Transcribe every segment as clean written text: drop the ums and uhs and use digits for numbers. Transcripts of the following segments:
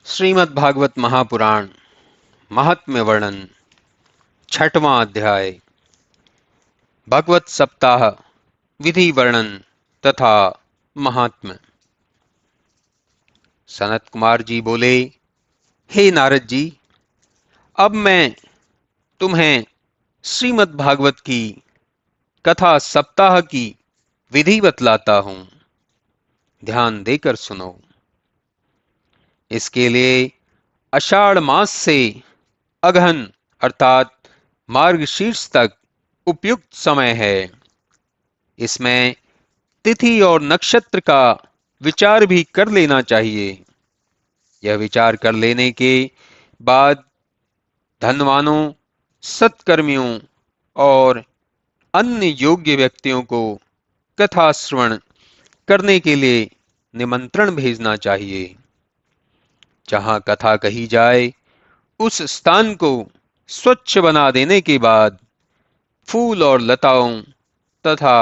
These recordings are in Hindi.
श्रीमद् भागवत महापुराण महात्म्य वर्णन छठवां अध्याय भगवत सप्ताह विधि वर्णन तथा महात्म्य। सनत कुमार जी बोले, हे नारद जी, अब मैं तुम्हें श्रीमद् भागवत की कथा सप्ताह की विधि बतलाता हूं, ध्यान देकर सुनो। इसके लिए आषाढ़ मास से अगहन अर्थात मार्गशीर्ष तक उपयुक्त समय है। इसमें तिथि और नक्षत्र का विचार भी कर लेना चाहिए। यह विचार कर लेने के बाद धनवानों, सत्कर्मियों और अन्य योग्य व्यक्तियों को कथा श्रवण करने के लिए निमंत्रण भेजना चाहिए। जहां कथा कही जाए उस स्थान को स्वच्छ बना देने के बाद फूल और लताओं तथा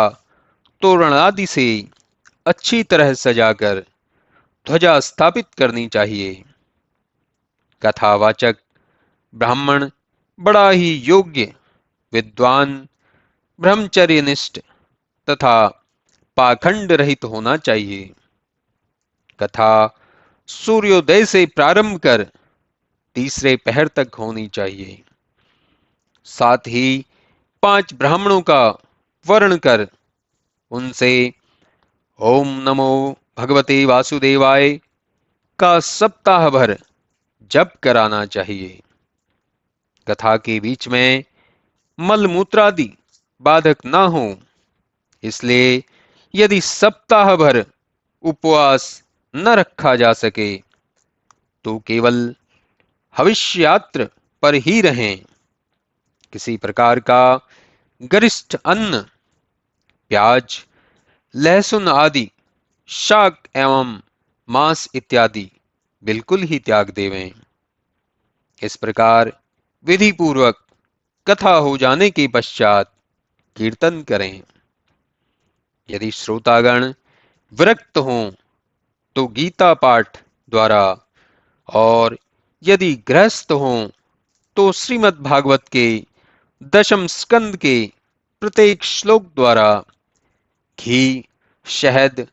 तोरण आदि से अच्छी तरह सजाकर ध्वजा स्थापित करनी चाहिए। कथावाचक ब्राह्मण बड़ा ही योग्य, विद्वान, ब्रह्मचर्यनिष्ठ तथा पाखंड रहित होना चाहिए। कथा सूर्योदय से प्रारंभ कर तीसरे पहर तक होनी चाहिए। साथ ही 5 ब्राह्मणों का वर्ण कर उनसे ओम नमो भगवते वासुदेवाय का सप्ताह भर जप कराना चाहिए। कथा के बीच में मल मूत्रादि बाधक ना हो, इसलिए यदि सप्ताह भर उपवास न रखा जा सके तो केवल हविष्यात्र पर ही रहें। किसी प्रकार का गरिष्ठ अन्न, प्याज, लहसुन आदि, शाक एवं मांस इत्यादि बिल्कुल ही त्याग देवें। इस प्रकार विधि पूर्वक कथा हो जाने के पश्चात कीर्तन करें। यदि श्रोतागण विरक्त हों तो गीता पाठ द्वारा, और यदि गृहस्थ हों तो श्रीमद् भागवत के 10वें स्कंद के प्रत्येक श्लोक द्वारा घी, शहद,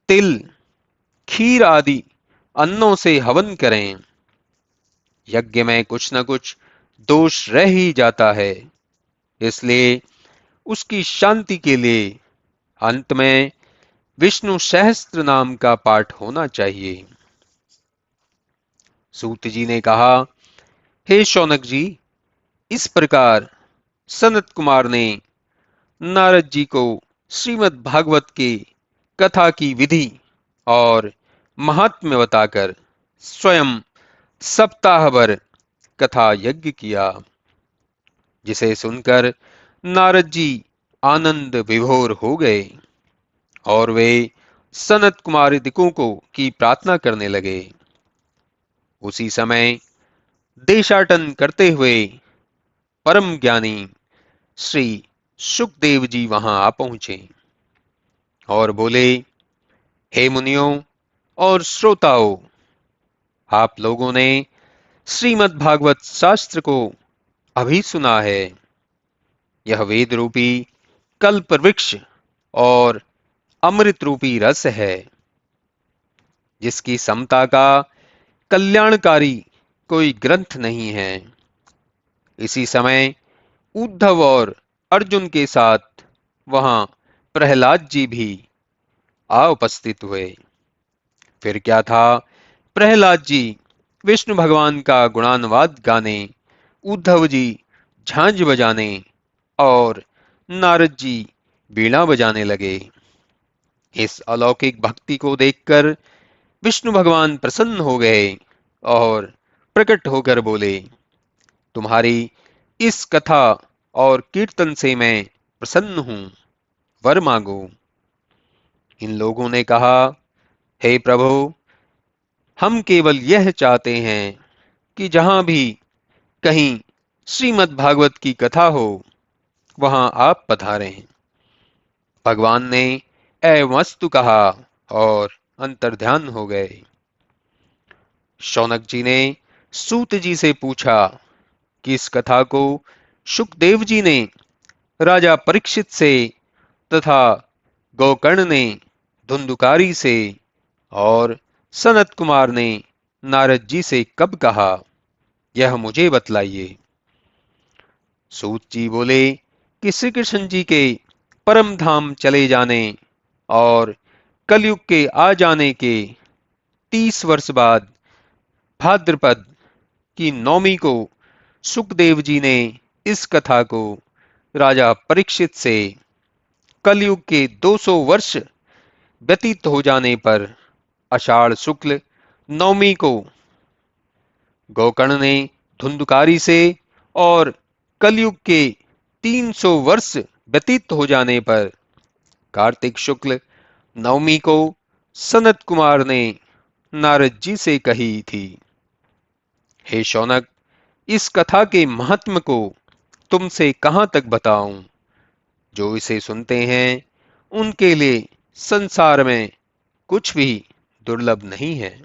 तिल, खीर आदि अन्नों से हवन करें। यज्ञ में कुछ न कुछ दोष रह ही जाता है, इसलिए उसकी शांति के लिए अंत में विष्णु सहस्त्र नाम का पाठ होना चाहिए। सूत जी ने कहा, हे शौनक जी, इस प्रकार सनत कुमार ने नारद जी को श्रीमद् भागवत की कथा की विधि और महात्म्य बताकर स्वयं सप्ताह भर कथा यज्ञ किया, जिसे सुनकर नारद जी आनंद विभोर हो गए और वे सनत कुमारिदिकों को की प्रार्थना करने लगे। उसी समय देशाटन करते हुए परम ज्ञानी श्री सुखदेव जी वहां आ पहुंचे और बोले, हे मुनियों और श्रोताओं, आप लोगों ने श्रीमद् भागवत शास्त्र को अभी सुना है। यह वेद रूपी कल्प वृक्ष और अमृत रूपी रस है, जिसकी समता का कल्याणकारी कोई ग्रंथ नहीं है। इसी समय उद्धव और अर्जुन के साथ वहां प्रहलाद जी भी आ उपस्थित हुए। फिर क्या था, प्रहलाद जी विष्णु भगवान का गुणानुवाद गाने, उद्धव जी झांझ बजाने और नारद जी बीणा बजाने लगे। इस अलौकिक भक्ति को देखकर विष्णु भगवान प्रसन्न हो गए और प्रकट होकर बोले, तुम्हारी इस कथा और कीर्तन से मैं प्रसन्न हूं, वर मांगो। इन लोगों ने कहा, हे प्रभु, हम केवल यह चाहते हैं कि जहां भी कहीं श्रीमद् भागवत की कथा हो वहां आप पधारें। भगवान ने एवमस्तु कहा और अंतर्ध्यान हो गए। शौनक जी ने सूत जी से पूछा कि इस कथा को शुकदेव जी ने राजा परीक्षित से तथा गोकर्ण ने धुंधुकारी से और सनत कुमार ने नारद जी से कब कहा, यह मुझे बतलाइए। सूत जी बोले कि श्री कृष्ण जी के परम धाम चले जाने और कलयुग के आ जाने के 30 वर्ष बाद भाद्रपद की नौमी को सुखदेव जी ने इस कथा को राजा परीक्षित से कलयुग के 200 वर्ष व्यतीत हो जाने पर आषाढ़ शुक्ल नवमी को गोकर्ण ने धुंधुकारी से और कलयुग के 300 वर्ष व्यतीत हो जाने पर कार्तिक शुक्ल नवमी को सनत कुमार ने नारद जी से कही थी। हे शौनक, इस कथा के महात्म को तुमसे कहां तक बताऊं? जो इसे सुनते हैं उनके लिए संसार में कुछ भी दुर्लभ नहीं है।